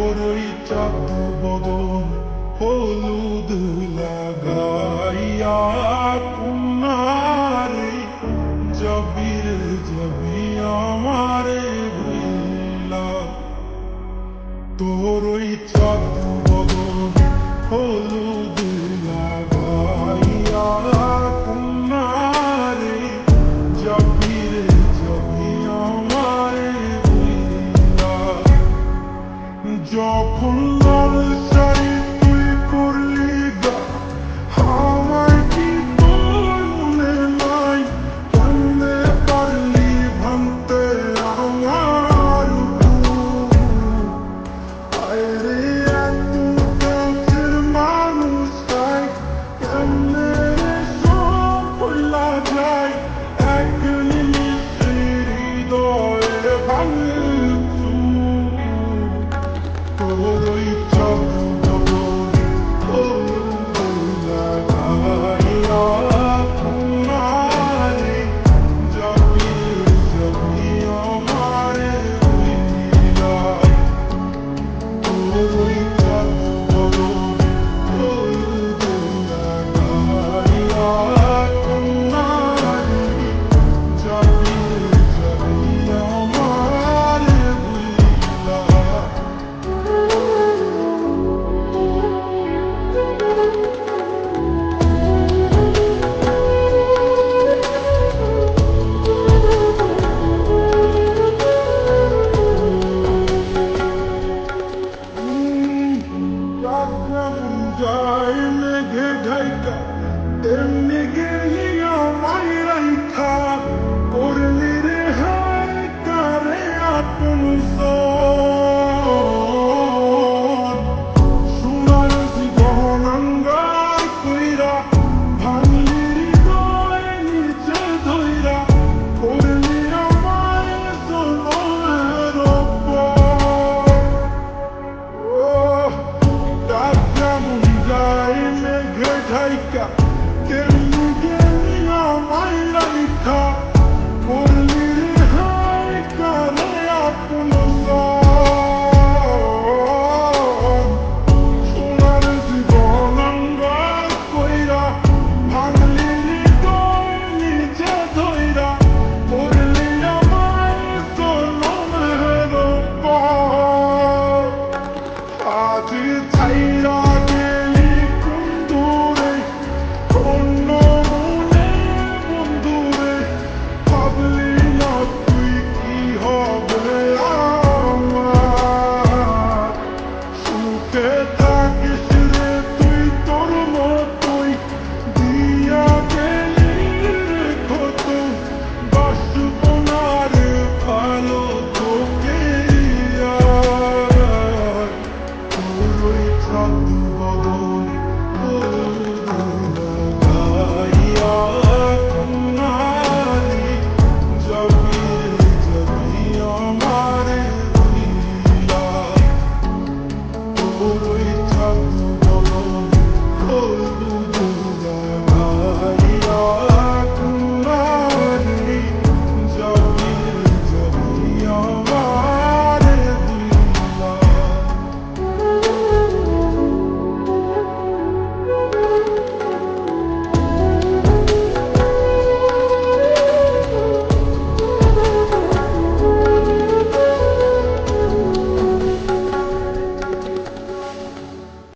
তোরই চাঁদ বদন হলুদ লাগাইয়া কুনারে জবির জবি আমারে ভুলা। তোরই চাঁদ বদন হলুদ লাগাইয়া কুনারে জবির জবি আমারে ভুলা। যখন লালসাই তুই করলি গা আমায় কি তোর মনে নাই? কেমনে পারলি ভাঙতে আমার আরে এত কাছের মানুষটাই কেমনে সব ভুলা যায়? এক নিমিষে হৃদয়ে ভাঙে তোরই